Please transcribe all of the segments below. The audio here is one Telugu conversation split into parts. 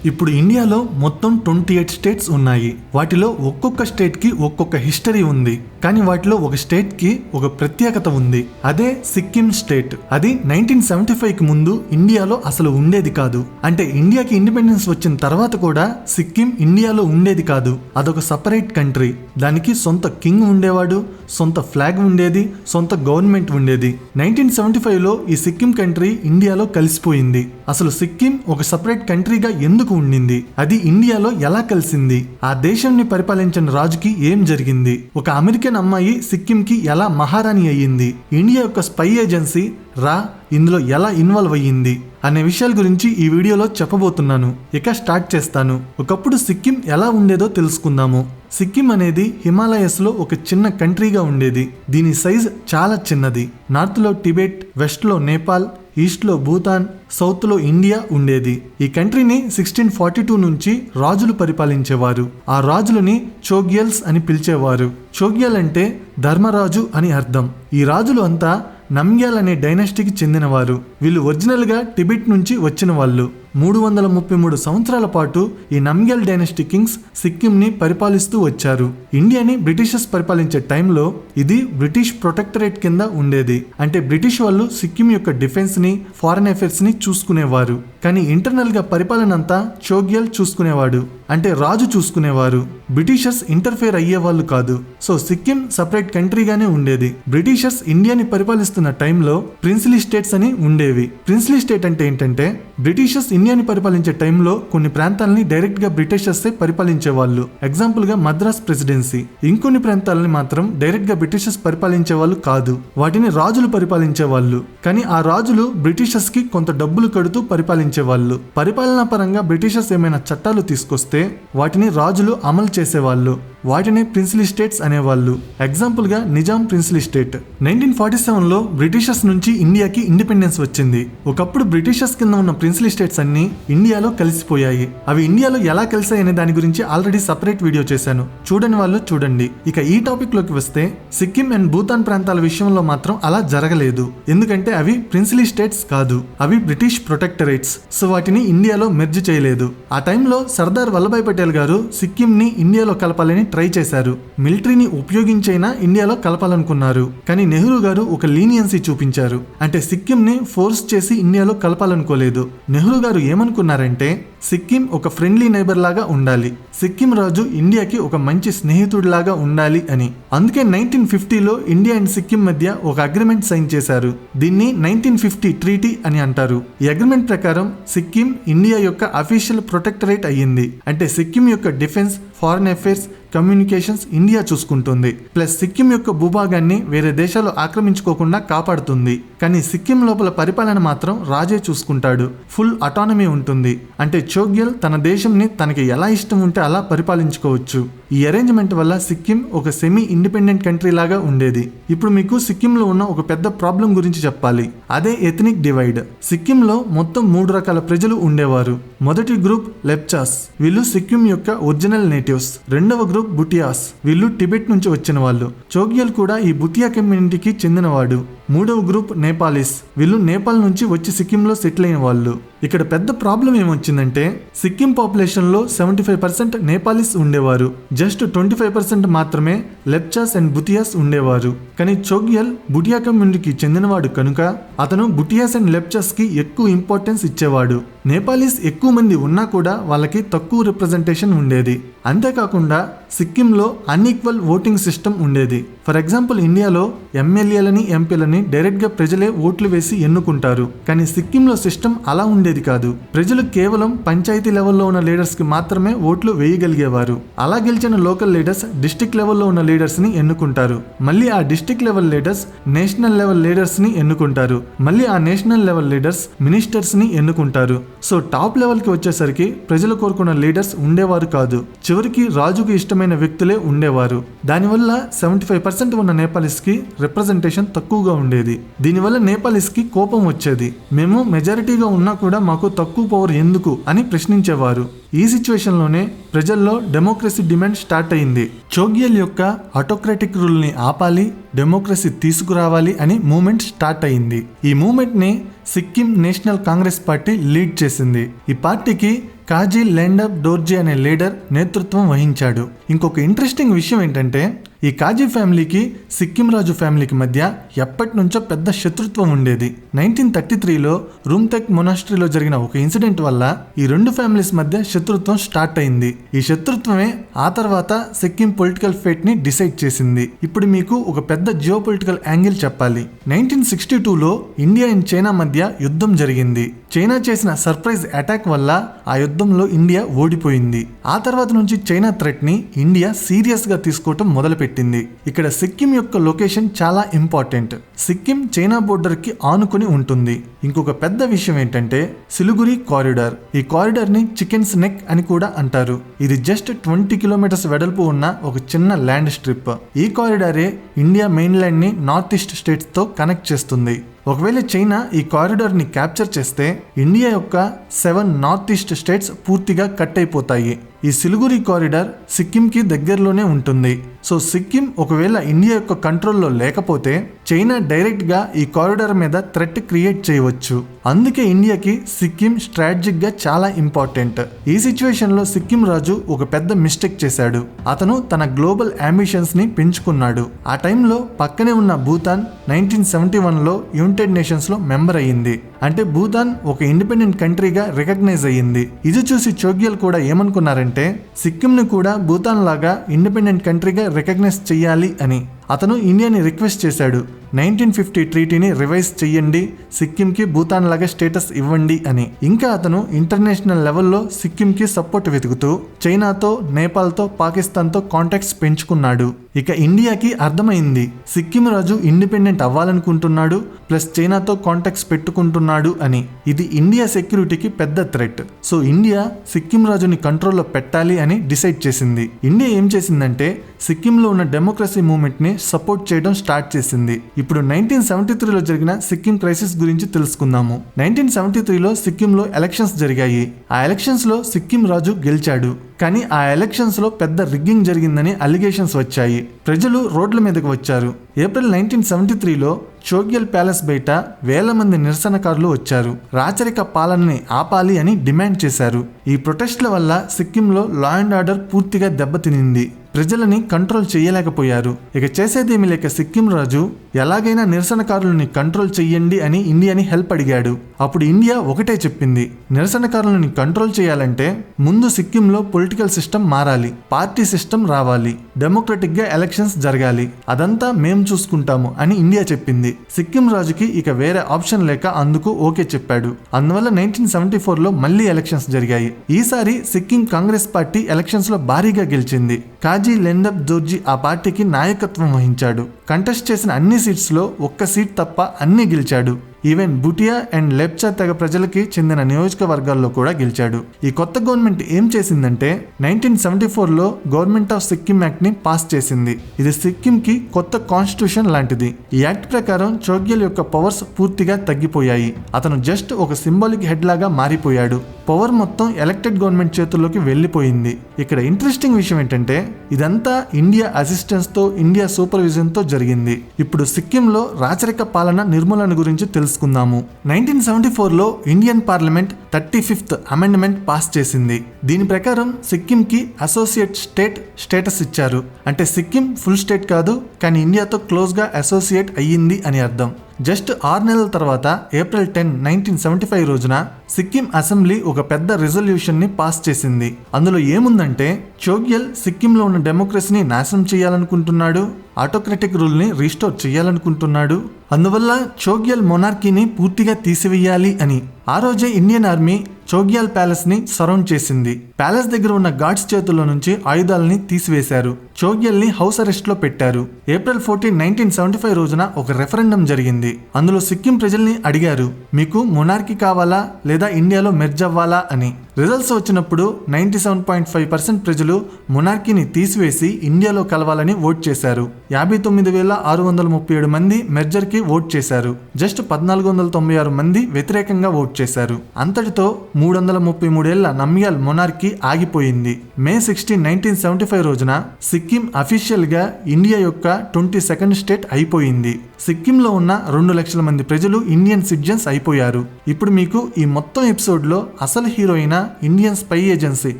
ఇప్పుడు ఇండియాలో మొత్తం 28 స్టేట్స్ ఉన్నాయి. వాటిలో ఒక్కొక్క స్టేట్ కి ఒక్కొక్క హిస్టరీ ఉంది. కానీ వాటిలో ఒక స్టేట్ కి ఒక ప్రత్యేకత ఉంది. అదే సిక్కిం స్టేట్. అది 1975 కి ముందు ఇండియాలో అసలు ఉండేది కాదు. అంటే ఇండియాకి ఇండిపెండెన్స్ వచ్చిన తర్వాత కూడా సిక్కిం ఇండియాలో ఉండేది కాదు. అదొక సపరేట్ కంట్రీ. దానికి సొంత కింగ్ ఉండేవాడు, సొంత ఫ్లాగ్ ఉండేది, సొంత గవర్నమెంట్ ఉండేది. 1975లో ఈ సిక్కిం కంట్రీ ఇండియాలో కలిసిపోయింది. అసలు సిక్కిం ఒక సపరేట్ కంట్రీగా ఎందుకు ఉండింది? అది ఇండియాలో ఎలా కలిసింది? ఆ దేశాన్ని పరిపాలించిన రాజుకి ఏం జరిగింది? ఒక అమెరికన్ అమ్మాయి సిక్కిం కి ఎలా మహారాణి అయ్యింది? ఇండియా యొక్క స్పై ఏజెన్సీ రా ఇందులో ఎలా ఇన్వాల్వ్ అయ్యింది అనే విషయాల గురించి ఈ వీడియోలో చెప్పబోతున్నాను. ఇక స్టార్ట్ చేస్తాను. ఒకప్పుడు సిక్కిం ఎలా ఉండేదో తెలుసుకుందాము. సిక్కిం అనేది హిమాలయస్ లో ఒక చిన్న కంట్రీగా ఉండేది. దీని సైజ్ చాలా చిన్నది. నార్త్ లో టిబెట్, వెస్ట్ లో నేపాల్, ఈస్ట్ లో భూతాన్, సౌత్ లో ఇండియా ఉండేది. ఈ కంట్రీని 1642 నుంచి రాజులు పరిపాలించేవారు. ఆ రాజులని చోగ్యల్స్ అని పిలిచేవారు. చోగ్యల్ అంటే ధర్మరాజు అని అర్థం. ఈ రాజులు అంతా నమ్గ్యాల్ అనే డైనాసిటీకి చెందినవారు. వీళ్ళు ఒరిజినల్ గా టిబెట్ నుంచి వచ్చిన వాళ్ళు. 333 సంవత్సరాల పాటు ఈ నమ్గ్యాల్ డైనాసిటీ కింగ్స్ సిక్కిం ని పరిపాలిస్తూ వచ్చారు. ఇండియాని బ్రిటిషర్స్ పరిపాలించే టైంలో ఇది బ్రిటిష్ ప్రొటెక్టరేట్ కింద ఉండేది. అంటే బ్రిటిష్ వాళ్ళు సిక్కిం యొక్క డిఫెన్స్ ని, ఫారెన్ అఫైర్స్ ని చూసుకునేవారు. కానీ ఇంటర్నల్ గా పరిపాలన అంతా చోగ్యల్ చూసుకునేవాడు. అంటే రాజు చూసుకునేవారు. బ్రిటిషర్స్ ఇంటర్ఫేర్ అయ్యేవాళ్ళు కాదు. సో సిక్కిం సపరేట్ కంట్రీగానే ఉండేది. బ్రిటిషర్స్ ఇండియాని పరిపాలిస్తున్న టైంలో ప్రిన్స్లీ స్టేట్స్ అని ఉండేవి. ప్రిన్స్లీ స్టేట్ అంటే ఏంటంటే బ్రిటిషర్స్ ఇండియాని పరిపాలించే టైంలో కొన్ని ప్రాంతాలని డైరెక్ట్ గా బ్రిటిషర్సే పరిపాలించే వాళ్ళు. ఎగ్జాంపుల్ గా మద్రాస్ ప్రెసిడెన్సీ. ఇంకొన్ని ప్రాంతాలని మాత్రం డైరెక్ట్ గా బ్రిటిషర్స్ పరిపాలించే వాళ్ళు కాదు. వాటిని రాజులు పరిపాలించే వాళ్ళు. కానీ ఆ రాజులు బ్రిటిషర్స్ కి కొంత డబ్బులు కడుతూ పరిపాలించే వాళ్ళు. పరిపాలనా పరంగా బ్రిటిషర్స్ ఏమైనా చట్టాలు తీసుకొస్తే వాటిని రాజులు అమలు చేసేవాళ్ళు. వాటిని ప్రిన్స్లీ స్టేట్స్ అనేవాళ్ళు. ఎగ్జాంపుల్ గా నిజాం ప్రిన్స్లీ స్టేట్. 1947లో బ్రిటిషర్స్ నుంచి ఇండియాకి ఇండిపెండెన్స్ వచ్చింది. ఒకప్పుడు బ్రిటిషర్స్ కింద ఉన్న ప్రిన్స్లీ స్టేట్స్ అన్ని ఇండియాలో కలిసిపోయాయి. అవి ఇండియాలో ఎలా కలిసాయి అనే దాని గురించి ఆల్రెడీ సపరేట్ వీడియో చేశాను. చూడని వాళ్ళు చూడండి. ఇక ఈ టాపిక్ లోకి వస్తే సిక్కిం అండ్ భూతాన్ ప్రాంతాల విషయంలో మాత్రం అలా జరగలేదు. ఎందుకంటే అవి ప్రిన్స్లీ స్టేట్స్ కాదు, అవి బ్రిటిష్ ప్రొటెక్టరేట్స్. సో వాటిని ఇండియాలో మెర్జ్ చేయలేదు. ఆ టైంలో సర్దార్ వల్లభాయ్ పటేల్ గారు సిక్కిం ని ఇండియాలో కలపాలని ట్రై చేశారు. మిలిటరీని ఉపయోగించైనా ఇండియాలో కలపాలనుకున్నారు. కానీ నెహ్రూ గారు ఒక లీనియన్సీ చూపించారు. అంటే సిక్కిం ని ఫోర్స్ చేసి ఇండియాలో కలపాలనుకోలేదు. నెహ్రూ గారు ఏమనుకున్నారంటే సిక్కిం ఒక ఫ్రెండ్లీ నైబర్ లాగా ఉండాలి. సిక్కిం రాజు ఇండియాకి ఒక మంచి స్నేహితుడిలాగా ఉండాలి అని. అందుకే 1950లో ఇండియా అండ్ సిక్కిం మధ్య ఒక అగ్రిమెంట్ సైన్ చేశారు. దీన్ని 1950 ట్రీటీ అని అంటారు. ఈ అగ్రిమెంట్ ప్రకారం సిక్కిం ఇండియా యొక్క అఫీషియల్ ప్రొటెక్టరేట్ అయ్యింది. అంటే సిక్కిం యొక్క defence, foreign affairs, communications India చూసుకుంటుంది. ప్లస్ సిక్కిం యొక్క భూభాగాన్ని వేరే దేశాలు ఆక్రమించుకోకుండా కాపాడుతుంది. కానీ సిక్కిం లోపల పరిపాలన మాత్రం రాజే చూసుకుంటాడు. ఫుల్ అటానమీ ఉంటుంది. అంటే చోగ్యల్ తన దేశంని తనకి ఎలా ఇష్టం ఉంటే అలా పరిపాలించుకోవచ్చు. ఈ అరేంజ్మెంట్ వల్ల సిక్కిం ఒక సెమీ ఇండిపెండెంట్ కంట్రీ లాగా ఉండేది. ఇప్పుడు మీకు సిక్కింలో ఉన్న ఒక పెద్ద ప్రాబ్లం గురించి చెప్పాలి. అదే ఎథనిక్ డివైడ్. సిక్కింలో మొత్తం 3 రకాల ప్రజలు ఉండేవారు. మొదటి గ్రూప్ లెప్చాస్. వీళ్ళు సిక్కిం యొక్క ఒరిజినల్ నేటివ్స్. రెండవ గ్రూప్ బుటియాస్. వీళ్ళు టిబెట్ నుంచి వచ్చిన వాళ్ళు. చోగ్యల్ కూడా ఈ బుటియా కమ్యూనిటీకి చెందినవాడు. మూడవ గ్రూప్ నేపాలీస్. వీళ్ళు నేపాల్ నుంచి వచ్చి సిక్కింలో సెటిల్ అయిన వాళ్ళు. ఇక్కడ పెద్ద ప్రాబ్లం ఏమొచ్చిందంటే సిక్కిం పాపులేషన్ లో 75% నేపాలీస్ ఉండేవారు. జస్ట్ 25% మాత్రమే లెప్చాస్ అండ్ బుటియాస్ ఉండేవారు. కానీ చోగ్యల్ బుటియా కమ్యూనిటీకి చెందినవాడు కనుక అతను బుటియాస్ అండ్ లెప్చాస్ కి ఎక్కువ ఇంపార్టెన్స్ ఇచ్చేవాడు. నేపాలీస్ ఎక్కువ మంది ఉన్నా కూడా వాళ్ళకి తక్కువ రిప్రజెంటేషన్ ఉండేది. అంతేకాకుండా సిక్కింలో అన్ఈక్వల్ ఓటింగ్ సిస్టమ్ ఉండేది. ఫర్ ఎగ్జాంపుల్ ఇండియాలో ఎమ్మెల్యేలని, ఎంపీలని డైరెక్ట్ గా ప్రజలే ఓట్లు వేసి ఎన్నుకుంటారు. కానీ సిక్కింలో సిస్టమ్ అలా ఉండేది కాదు. ప్రజలు కేవలం పంచాయతీ లెవెల్లో ఉన్న లీడర్స్ కి మాత్రమే ఓట్లు వేయగలిగేవారు. అలా గెలిచిన లోకల్ లీడర్స్ డిస్ట్రిక్ట్ లెవెల్లో ఉన్న లీడర్స్ ని ఎన్నుకుంటారు. మళ్ళీ ఆ district level leaders national level leaders ని ఎన్నుకుంటారు. మళ్ళీ ఆ నేషనల్ లెవెల్ లీడర్స్ మినిస్టర్స్ ని ఎన్నుకుంటారు. సో టాప్ లెవెల్ కి వచ్చేసరికి ప్రజలు కోరుకున్న లీడర్స్ ఉండేవారు కాదు. చివరికి రాజుకు ఇష్టమైన వ్యక్తులే ఉండేవారు. దానివల్ల 75% ఉన్న నేపాలీస్ కి రిప్రజెంటేషన్ తక్కువగా ఉండేది. దీనివల్ల నేపాలీస్ కి కోపం వచ్చేది. మేము మెజారిటీగా ఉన్నా కూడా మాకు తక్కువ పవర్ ఎందుకు అని ప్రశ్నించేవారు. ఈ సిచ్యువేషన్ లోనే ప్రజల్లో డెమోక్రసీ డిమాండ్ స్టార్ట్ అయింది. చోగ్యల్ యొక్క ఆటోక్రాటిక్ రూల్ ని ఆపాలి, డెమోక్రసీ తీసుకురావాలి అని మూవ్మెంట్ స్టార్ట్ అయింది. ఈ మూవ్మెంట్ ని Sikkim national Congress party lead చేసింది. ఈ పార్టీకి కాజీ లెండప్ డోర్జీ అనే లీడర్ నేతృత్వం వహించాడు. ఇంకొక ఇంట్రెస్టింగ్ విషయం ఏంటంటే ఈ కాజీ ఫ్యామిలీకి సిక్కిం రాజు ఫ్యామిలీకి మధ్య ఎప్పటి నుంచో పెద్ద శత్రుత్వం ఉండేది. 1933లో రూమ్తెక్ మొనాస్ట్రీలో జరిగిన ఒక ఇన్సిడెంట్ వల్ల ఈ రెండు ఫ్యామిలీస్ మధ్య శత్రుత్వం స్టార్ట్ అయింది. ఈ శత్రుత్వమే ఆ తర్వాత సిక్కిం పొలిటికల్ ఫేట్ ని డిసైడ్ చేసింది. ఇప్పుడు మీకు ఒక పెద్ద జియో పొలిటికల్ యాంగిల్ చెప్పాలి. 1962లో ఇండియా అండ్ చైనా మధ్య యుద్ధం జరిగింది. చైనా చేసిన సర్ప్రైజ్ అటాక్ వల్ల ఆ యుద్ధంలో ఇండియా ఓడిపోయింది. ఆ తర్వాత నుంచి చైనా థ్రెట్ ని ఇండియా సీరియస్ గా తీసుకోవటం మొదలుపెట్టింది. ఇక్కడ సిక్కిం యొక్క లొకేషన్ చాలా ఇంపార్టెంట్. సిక్కిం చైనా బోర్డర్ కి ఆనుకుని ఉంటుంది. ఇంకొక పెద్ద విషయం ఏంటంటే సిలిగురి కారిడార్. ఈ కారిడార్ ని చికెన్స్ నెక్ అని కూడా అంటారు. ఇది జస్ట్ 20 కిలోమీటర్స్ వెడల్పు ఉన్న ఒక చిన్న ల్యాండ్ స్ట్రిప్. ఈ కారిడారే ఇండియా మెయిన్ ల్యాండ్ ని నార్త్ ఈస్ట్ స్టేట్స్ తో కనెక్ట్ చేస్తుంది. ఒకవేళ చైనా ఈ కారిడార్ ని క్యాప్చర్ చేస్తే ఇండియా యొక్క 7 నార్త్ ఈస్ట్ స్టేట్స్ పూర్తిగా కట్ అయిపోతాయి. ఈ సిలిగురి కారిడార్ సిక్కిం కి దగ్గరలోనే ఉంటుంది. సో సిక్కిం ఒకవేళ ఇండియా యొక్క కంట్రోల్లో లేకపోతే చైనా డైరెక్ట్ గా ఈ కారిడార్ మీద థ్రెట్ క్రియేట్ చేయవచ్చు. అందుకే ఇండియాకి సిక్కిం స్ట్రాటజిక్ గా చాలా ఇంపార్టెంట్. ఈ సిచ్యువేషన్ లో సిక్కిం రాజు ఒక పెద్ద మిస్టేక్ చేశాడు. అతను తన గ్లోబల్ అంబిషన్స్ ని పెంచుకున్నాడు. ఆ టైంలో పక్కనే ఉన్న భూతాన్ 1971లో యునైటెడ్ నేషన్స్ లో మెంబర్ అయ్యింది. అంటే భూతాన్ ఒక ఇండిపెండెంట్ కంట్రీగా రికగ్నైజ్ అయ్యింది. ఇది చూసి చోగ్యల్ కూడా ఏమనుకున్నారంటే సిక్కిం ని కూడా భూతాన్ లాగా ఇండిపెండెంట్ కంట్రీగా రికగ్నైజ్ చెయ్యాలి అని. అతను ఇండియాని రిక్వెస్ట్ చేశాడు, 1950 ట్రీటీని రివైజ్ చెయ్యండి, సిక్కింకి భూతాన్ లాగా స్టేటస్ ఇవ్వండి అని. ఇంకా అతను ఇంటర్నేషనల్ లెవెల్లో సిక్కింకి సపోర్ట్ వెతుకుతూ చైనాతో, నేపాల్తో, పాకిస్తాన్తో కాంటాక్ట్స్ పెంచుకున్నాడు. ఇక ఇండియాకి అర్థమైంది సిక్కిం రాజు ఇండిపెండెంట్ అవ్వాలనుకుంటున్నాడు ప్లస్ చైనాతో కాంటాక్ట్స్ పెట్టుకుంటున్నాడు అని. ఇది ఇండియా సెక్యూరిటీకి పెద్ద థ్రెట్. సో ఇండియా సిక్కిం రాజుని కంట్రోల్లో పెట్టాలి అని డిసైడ్ చేసింది. ఇండియా ఏం చేసిందంటే సిక్కింలో ఉన్న డెమోక్రసీ మూవ్మెంట్ ని సపోర్ట్ చేయడం స్టార్ట్ చేసింది. ఇప్పుడు 1973లో జరిగిన సిక్కిం క్రైసిస్ గురించి తెలుసుకుందాము. 1973లో సిక్కింలో ఎలక్షన్స్ జరిగాయి. ఆ ఎలక్షన్స్ లో సిక్కిం రాజు గెలిచాడు. కానీ ఆ ఎలక్షన్స్ లో పెద్ద రిగ్గింగ్ జరిగిందని అలిగేషన్స్ వచ్చాయి. ప్రజలు రోడ్ల మీదకి వచ్చారు. ఏప్రిల్ 1973లో చోగ్యల్ ప్యాలెస్ బయట వేల మంది నిరసనకారులు వచ్చారు. రాచరిక పాలనని ఆపాలి అని డిమాండ్ చేశారు. ఈ ప్రొటెస్ట్ల వల్ల సిక్కింలో లా అండ్ ఆర్డర్ పూర్తిగా దెబ్బతినింది. ప్రజలని కంట్రోల్ చేయలేకపోయారు. ఇక చేసేదేమీ లేక సిక్కిం రాజు ఎలాగైనా నిరసనకారులని కంట్రోల్ చెయ్యండి అని ఇండియాని హెల్ప్ అడిగాడు. అప్పుడు ఇండియా ఒకటే చెప్పింది, నిరసనకారులని కంట్రోల్ చేయాలంటే ముందు సిక్కింలో పొలిటికల్ సిస్టమ్ మారాలి, పార్టీ సిస్టమ్ రావాలి, డెమోక్రటిక్ గా ఎలక్షన్స్ జరగాలి, అదంతా మేం చూసుకుంటాము అని ఇండియా చెప్పింది. సిక్కిం రాజుకి ఇక వేరే ఆప్షన్ లేక అందుకు ఓకే చెప్పాడు. అందువల్ల 1974లో మళ్లీ ఎలక్షన్స్ జరిగాయి. ఈసారి సిక్కిం కాంగ్రెస్ పార్టీ ఎలక్షన్స్ లో భారీగా గెలిచింది. కాజీ లెండప్ డోర్జీ ఆ పార్టీకి నాయకత్వం వహించాడు. కంటెస్ట్ చేసిన అన్ని సీట్స్ లో ఒక్క సీట్ తప్ప అన్ని గెలిచాడు. ఈవెన్ బుటియా అండ్ లెప్చా తెగ ప్రజలకి చెందిన నియోజకవర్గాల్లో కూడా గెలిచాడు. ఈ కొత్త గవర్నమెంట్ ఏం చేసిందంటే 1974లో గవర్నమెంట్ ఆఫ్ సిక్కిం యాక్ట్ ని పాస్ చేసింది. ఇది సిక్కిం కి కొత్త కాన్స్టిట్యూషన్ లాంటిది. ఈ యాక్ట్ ప్రకారం చోగ్యల్ యొక్క పవర్స్ పూర్తిగా తగ్గిపోయాయి. అతను జస్ట్ ఒక సింబాలిక్ హెడ్ లాగా మారిపోయాడు. పవర్ మొత్తం ఎలక్టెడ్ గవర్నమెంట్ చేతుల్లోకి వెళ్లిపోయింది. ఇక్కడ ఇంట్రెస్టింగ్ విషయం ఏంటంటే ఇదంతా ఇండియా అసిస్టెన్స్ తో, ఇండియా సూపర్విజన్ తో జరిగింది. ఇప్పుడు సిక్కింలో రాచరిక పాలన నిర్మూలన గురించి తెలుసుకుందాము. 1974లో Indian parliament 35th amendment pass చేసింది. దీని ప్రకారం సిక్కిం కి అసోసియేట్ స్టేట్ స్టేటస్ ఇచ్చారు. అంటే సిక్కిం ఫుల్ స్టేట్ కాదు, కానీ ఇండియాతో క్లోజ్ గా అసోసియేట్ అయ్యింది అని అర్థం. జస్ట్ 6 నెలల తర్వాత ఏప్రిల్ 10, 1975 రోజున సిక్కిం అసెంబ్లీ ఒక పెద్ద రిజల్యూషన్ ని పాస్ చేసింది. అందులో ఏముందంటే చోగ్యల్ సిక్కింలో ఉన్న డెమోక్రసీని నాశనం చేయాలనుకుంటున్నాడు, ఆటోక్రటిక్ రూల్ ని రీస్టోర్ చేయాలనుకుంటున్నాడు. అందువల్ల చోగ్యల్ మొనార్కీని పూర్తిగా తీసివేయాలి అని. ఆ రోజే ఇండియన్ ఆర్మీ చోగ్యాల్ ప్యాలెస్ ని సరౌండ్ చేసింది. ప్యాలెస్ దగ్గర ఉన్న గార్డ్స్ చేతుల్లో నుంచి ఆయుధాలని తీసివేశారు. చోగ్యల్ ని హౌస్ అరెస్ట్ లో పెట్టారు. ఏప్రిల్ 14, 1975 రోజున ఒక రెఫరెండం జరిగింది. అందులో సిక్కిం ప్రజల్ని అడిగారు, మీకు మొనార్కీ కావాలా లేదా ఇండియాలో మెర్జ్ అవ్వాలా అని. రిజల్ట్స్ వచ్చినప్పుడు 97.5% ప్రజలు మొనార్కీని తీసివేసి ఇండియాలో కలవాలని ఓట్ చేశారు. 59,637 మంది మెర్జర్ కి కి ఓట్ చేశారు. జస్ట్ 1496 మంది వ్యతిరేకంగా ఓట్ చేశారు. అంతటితో 333 ఏళ్ల నమ్యాల్ మొనార్కీ ఆగిపోయింది. మే 16, 1975 రోజున సిక్కిం అఫీషియల్ గా ఇండియా యొక్క 22nd స్టేట్ అయిపోయింది. సిక్కింలో ఉన్న 2 లక్షల మంది ప్రజలు ఇండియన్ సిటిజన్స్ అయిపోయారు. ఇప్పుడు మీకు ఈ మొత్తం ఎపిసోడ్ లో అసలు హీరో అయిన ఇండియన్ స్పై ఏజెన్సీ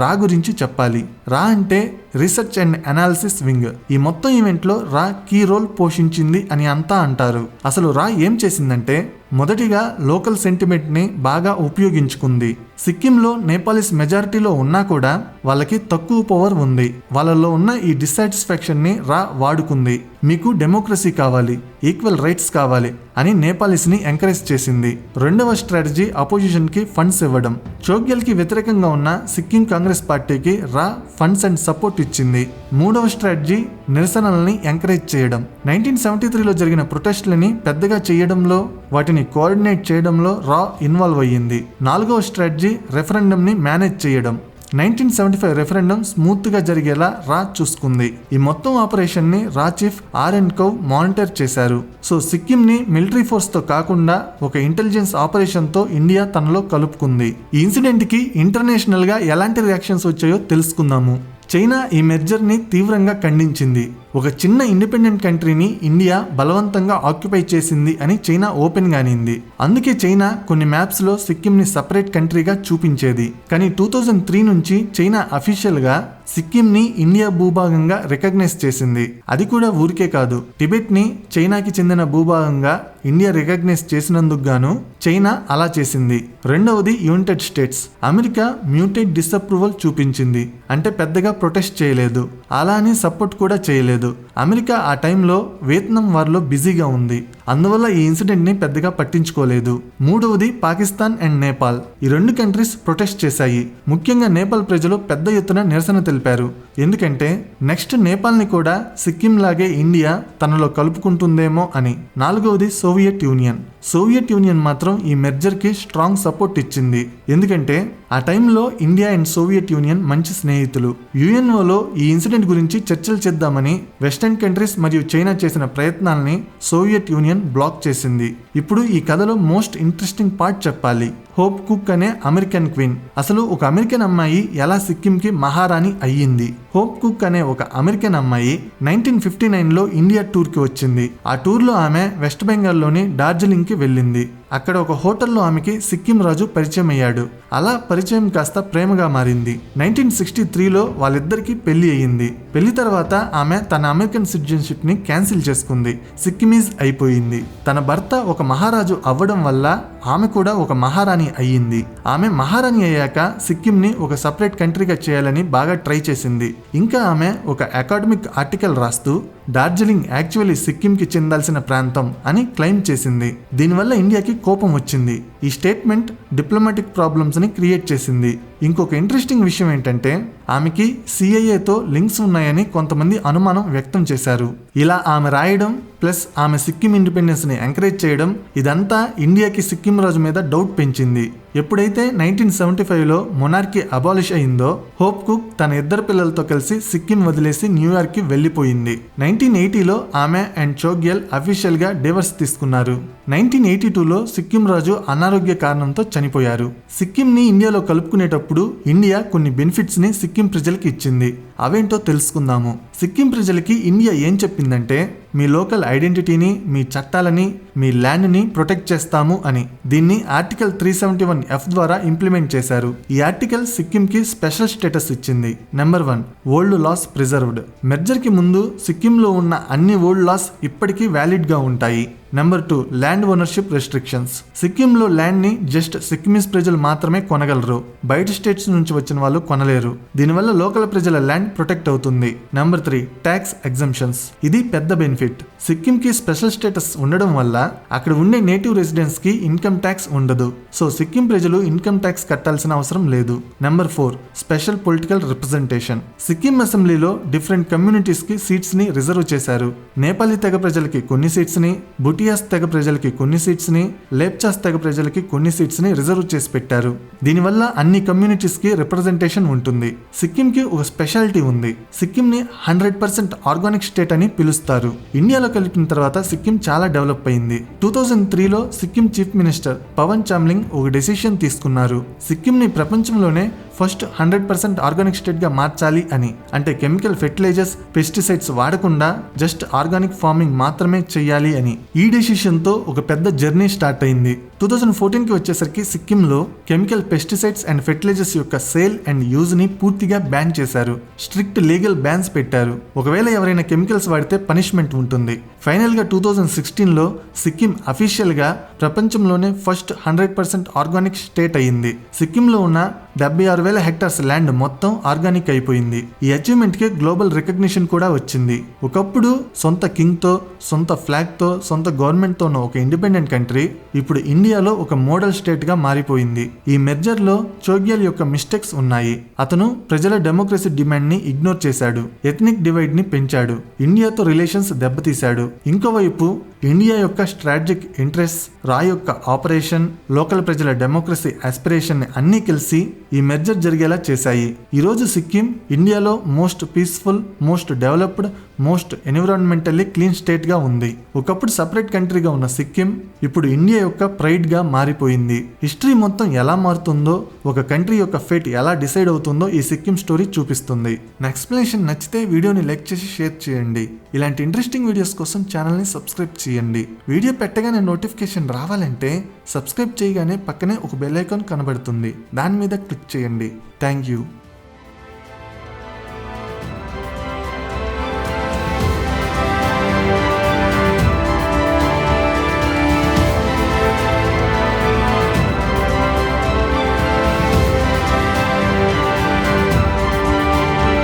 రా గురించి చెప్పాలి. రా అంటే రీసెర్చ్ అండ్ అనాలిసిస్ వింగ్. ఈ మొత్తం ఈవెంట్ లో రా కీ రోల్ పోషించింది అని అంతా అంటారు. అసలు రా ఏం చేసిందంటే, మొదటిగా లోకల్ సెంటిమెంట్ ని బాగా ఉపయోగించుకుంది. సిక్కింలో నేపాలీస్ మెజారిటీలో ఉన్నా కూడా వాళ్ళకి తక్కువ పవర్ ఉంది. వాళ్ళలో ఉన్న ఈ డిస్సాటిస్ఫాక్షన్ ని రా వాడుకుంది. మీకు డెమోక్రసీ కావాలి, ఈక్వల్ రైట్స్ కావాలి అని నేపాలీస్ ని ఎంకరేజ్ చేసింది. రెండవ స్ట్రాటజీ అపోజిషన్ కి ఫండ్స్ ఇవ్వడం. చోగ్యల్ కి వ్యతిరేకంగా ఉన్న సిక్కిం కాంగ్రెస్ పార్టీకి రా ఫండ్స్ అండ్ సపోర్ట్ ఇచ్చింది. మూడవ స్ట్రాటజీ నిరసనల్ని ఎంకరేజ్ చేయడం. 1973లో జరిగిన ప్రొటెస్ట్లని పెద్దగా చేయడంలో, వాటిని కోఆర్డినేట్ చేయడంలో రా ఇన్వాల్వ్ అయ్యింది. నాలుగవ స్ట్రాటజీ రెఫరెండం ని మేనేజ్ చేయడం. 1975 రెఫరెండం స్మూత్ గా జరిగేలా రా చూసుకుంది. ఈ మొత్తం ఆపరేషన్ ని రా చీఫ్ ఆర్.ఎన్. కౌ మానిటర్ చేశారు. సో సిక్కిం ని మిలిటరీ ఫోర్స్ తో కాకుండా ఒక ఇంటెలిజెన్స్ ఆపరేషన్ తో ఇండియా తనలో కలుపుకుంది. ఈ ఇన్సిడెంట్ కి ఇంటర్నేషనల్ గా ఎలాంటి రియాక్షన్స్ వచ్చాయో తెలుసుకుందాము. చైనా ఈ మెర్జర్ ని తీవ్రంగా ఖండించింది. ఒక చిన్న ఇండిపెండెంట్ కంట్రీని ఇండియా బలవంతంగా ఆక్యుపై చేసింది అని చైనా ఓపెన్ గా అనింది. అందుకే చైనా కొన్ని మ్యాప్స్ లో సిక్కిం ని సపరేట్ కంట్రీగా చూపించేది. కానీ 2003 నుంచి చైనా అఫీషియల్ గా సిక్కిం ని ఇండియా భూభాగంగా రికగ్నైజ్ చేసింది. అది కూడా ఊరికే కాదు, టిబెట్ ని చైనాకి చెందిన భూభాగంగా ఇండియా రికగ్నైజ్ చేసినందుకు గాను చైనా అలా చేసింది. రెండవది United states. America muted disapproval చూపించింది. అంటే పెద్దగా ప్రొటెస్ట్ చేయలేదు, అలా అని సపోర్ట్ కూడా చేయలేదు. అమెరికా ఆ టైంలో వియత్నాం వార్లో బిజీగా ఉంది. అందువల్ల ఈ ఇన్సిడెంట్ ని పెద్దగా పట్టించుకోలేదు. మూడవది పాకిస్తాన్ అండ్ నేపాల్. ఈ రెండు కంట్రీస్ ప్రొటెస్ట్ చేశాయి. ముఖ్యంగా నేపాల్ ప్రజలు పెద్ద ఎత్తున నిరసన తెలిపారు. ఎందుకంటే నెక్స్ట్ నేపాల్ ని కూడా సిక్కిం లాగే ఇండియా తనలో కలుపుకుంటుందేమో అని. నాలుగవది సోవియట్ యూనియన్. సోవియట్ యూనియన్ మాత్రం ఈ మెర్జర్ కి స్ట్రాంగ్ సపోర్ట్ ఇచ్చింది. ఎందుకంటే ఆ టైంలో ఇండియా అండ్ సోవియట్ యూనియన్ మంచి స్నేహితులు. యుఎన్ఓలో ఈ ఇన్సిడెంట్ గురించి చర్చలు చేద్దామని వెస్టర్న్ కంట్రీస్ మరియు చైనా చేసిన ప్రయత్నాల్ని సోవియట్ యూనియన్ బ్లాక్ చేసింది. ఇప్పుడు ఈ కథలో మోస్ట్ ఇంట్రెస్టింగ్ పార్ట్ చెప్పాలి. హోప్ కుక్ అనే అమెరికన్ క్వీన్. అసలు ఒక అమెరికన్ అమ్మాయి ఎలా సిక్కింకి మహారాణి అయ్యింది? హోప్ కుక్ అనే ఒక అమెరికన్ అమ్మాయి 1959లో ఇండియా టూర్ కి వచ్చింది. ఆ టూర్ లో ఆమె వెస్ట్ బెంగాల్లోని డార్జిలింగ్ కి వెళ్ళింది. అక్కడ ఒక హోటల్లో ఆమెకి సిక్కిం రాజు పరిచయం అయ్యాడు. అలా పరిచయం కాస్త ప్రేమగా మారింది. 1963లో వాళ్ళిద్దరికి పెళ్లి అయ్యింది. పెళ్లి తర్వాత ఆమె తన అమెరికన్ సిటిజన్షిప్ ని క్యాన్సిల్ చేసుకుంది. సిక్కిమీజ్ అయిపోయింది. తన భర్త ఒక మహారాజు అవ్వడం వల్ల ఆమె కూడా ఒక మహారాణి అయ్యింది. ఆమె మహారాణి అయ్యాక సిక్కిం ని ఒక సపరేట్ కంట్రీగా చేయాలని బాగా ట్రై చేసింది. ఇంకా ఆమె ఒక అకాడమిక్ ఆర్టికల్ రాస్తూ డార్జిలింగ్ యాక్చువల్లీ సిక్కింకి చెందాల్సిన ప్రాంతం అని క్లెయిమ్ చేసింది. దీనివల్ల ఇండియాకి కోపం వచ్చింది. ఈ స్టేట్మెంట్ డిప్లొమాటిక్ ప్రాబ్లమ్స్ ని క్రియేట్ చేసింది. ఇంకొక ఇంట్రెస్టింగ్ విషయం ఏంటంటే ఆమెకి సిఐఏతో లింక్స్ ఉన్నాయని కొంతమంది అనుమానం వ్యక్తం చేశారు. ఇలా ఆమె రాయడం ప్లస్ ఆమె సిక్కిం ఇండిపెండెన్స్ ని ఎంకరేజ్ చేయడం, ఇదంతా ఇండియాకి సిక్కిం రాజు మీద డౌట్ పెంచింది. ఎప్పుడైతే 1975లో మొనార్కీ అబాలిష్ అయిందో హోప్ కుక్ తన ఇద్దరు పిల్లలతో కలిసి సిక్కిం వదిలేసి న్యూయార్క్ కి వెళ్లిపోయింది. 1980లో ఆమె అండ్ చోగ్యల్ అఫీషియల్ గా డివర్స్ తీసుకున్నారు. 1982లో సిక్కిం రాజు అనారోగ్య కారణంతో చనిపోయారు. సిక్కిం ని ఇండియాలో కలుపుకునేటప్పుడు ఇండియా కొన్ని బెనిఫిట్స్ ని సిక్కిం ప్రజలకి ఇచ్చింది. అవేంటో తెలుసుకుందాము. సిక్కిం ప్రజలకి ఇండియా ఏం చెప్పిందంటే, మీ లోకల్ ఐడెంటిటీని, మీ చట్టాలని, మీ ల్యాండ్ ని ప్రొటెక్ట్ చేస్తాము అని. దీన్ని ఆర్టికల్ 371F ద్వారా ఇంప్లిమెంట్ చేశారు. ఈ ఆర్టికల్ సిక్కిం కి స్పెషల్ స్టేటస్ ఇచ్చింది. Number 1, old laws preserved. Merger కి ముందు సిక్కింలో ఉన్న అన్ని ఓల్డ్ లాస్ ఇప్పటికీ వ్యాలిడ్ గా ఉంటాయి. Number 2, land ownership restrictions. సిక్కింలో ల్యాండ్ ని జస్ట్ సిక్కిమీస్ ప్రజలు మాత్రమే కొనగలరు. బయట స్టేట్స్ నుంచి వచ్చిన వాళ్ళు కొనలేరు. దీనివల్ల లోకల్ ప్రజల ల్యాండ్ ప్రొటెక్ట్ అవుతుంది. Number 3, tax exemptions. ఇది పెద్ద బెనిఫిట్. సిక్కిం కి స్పెషల్ స్టేటస్ ఉండడం వల్ల అక్కడ ఉండే నేటివ్ రెసిడెంట్స్ కి ఇన్కమ్ ట్యాక్స్ ఉండదు. సో సిక్కిం ప్రజలు ఇన్కమ్ ట్యాక్స్ కట్టాల్సిన అవసరం లేదు. Number 4, special political representation. Sikkim అసెంబ్లీలో డిఫరెంట్ కమ్యూనిటీస్ కి సీట్స్ ని రిజర్వ్ చేశారు. నేపాలీ తెగ ప్రజలకి కొన్ని సీట్స్ ని, జోటియాస్ తెగ ప్రజలకి కొన్ని సీట్స్ ని, లేప్చాస్ తెగ ప్రజలకి కొన్ని సీట్స్ ని రిజర్వ్ చేసి పెట్టారు. దీనివల్ల అన్ని కమ్యూనిటీస్ కి రిప్రజెంటేషన్ ఉంటుంది. సిక్కిం కి ఒక స్పెషాలిటీ ఉంది. సిక్కిం ని 100% ఆర్గానిక్ స్టేట్ అని పిలుస్తారు. ఇండియాలో కలిపిన తర్వాత సిక్కిం చాలా డెవలప్ అయింది. 2003లో సిక్కిం చీఫ్ మినిస్టర్ పవన్ చామ్లింగ్ ఒక డెసిషన్ తీసుకున్నారు. సిక్కిం ని ప్రపంచంలోనే ఫస్ట్ 100% ఆర్గానిక్ స్టేట్ గా మార్చాలి అని. అంటే కెమికల్ ఫెర్టిలైజర్స్, పెస్టిసైడ్స్ వాడకుండా జస్ట్ ఆర్గానిక్ ఫార్మింగ్ మాత్రమే చెయ్యాలి అని. ఈ డెసిషన్ తో ఒక పెద్ద జర్నీ స్టార్ట్ అయింది. 2014కి వచ్చేసరికి సిక్కింలో కెమికల్ పెస్టిసైడ్స్ అండ్ ఫెర్టిలైజర్స్ యొక్క సేల్ అండ్ యూజ్ ని పూర్తిగా బ్యాన్ చేశారు. స్ట్రిక్ట్ లీగల్ బ్యాన్స్ పెట్టారు. ఒకవేళ ఎవరైనా కెమికల్స్ వాడితే పనిష్మెంట్ ఉంటుంది. ఫైనల్ గా 2016లో సిక్కిం అఫీషియల్ గా ప్రపంచంలోనే ఫస్ట్ 100% ఆర్గానిక్ స్టేట్ అయింది. సిక్కింలో ఉన్న 76,000 హెక్టార్స్ ల్యాండ్ మొత్తం ఆర్గానిక్ అయిపోయింది. ఈ అచీవ్మెంట్ కి గ్లోబల్ రికగ్నిషన్ కూడా వచ్చింది. ఒకప్పుడు సొంత కింగ్ తో, సొంత ఫ్లాగ్ తో, సొంత గవర్నమెంట్ తో ఒక ఇండిపెండెంట్ కంట్రీ ఇప్పుడు ఇండియాలో ఒక మోడల్ స్టేట్ గా మారిపోయింది. ఈ మెర్జర్ లో చోగ్యాల్ యొక్క మిస్టేక్స్ ఉన్నాయి. అతను ప్రజల డెమోక్రసీ డిమాండ్ ని ఇగ్నోర్ చేశాడు. ఎథనిక్ డివైడ్ ని పెంచాడు. ఇండియాతో రిలేషన్స్ దెబ్బతీశాడు. ఇంకోవైపు ఇండియా యొక్క స్ట్రాటజిక్ ఇంట్రెస్ట్, రా యొక్క ఆపరేషన్, లోకల్ ప్రజల డెమోక్రసీ ఆస్పిరేషన్ అన్ని కలిసి ఈ మెర్జర్ జరిగేలా చేశాయి. ఈరోజు సిక్కిం ఇండియాలో most peaceful, most developed, most environmentally clean state గా ఉంది. ఒకప్పుడు సపరేట్ కంట్రీగా ఉన్న సిక్కిం ఇప్పుడు ఇండియా యొక్క ప్రైడ్ గా మారిపోయింది. హిస్టరీ మొత్తం ఎలా మారుతుందో, ఒక కంట్రీ యొక్క ఫేట్ ఎలా డిసైడ్ అవుతుందో ఈ సిక్కిం స్టోరీ చూపిస్తుంది. నా ఎక్స్ప్లెనేషన్ నచ్చితే వీడియోని లైక్ చేసి షేర్ చేయండి. ఇలాంటి ఇంట్రెస్టింగ్ వీడియోస్ కోసం ఛానల్ని సబ్స్క్రైబ్ చేయండి. వీడియో పెట్టగానే నోటిఫికేషన్ రావాలంటే సబ్స్క్రైబ్ చేయగానే పక్కనే ఒక బెల్ ఐకాన్ కనబడుతుంది. దాని మీద క్లిక్ చేయండి. Thank you.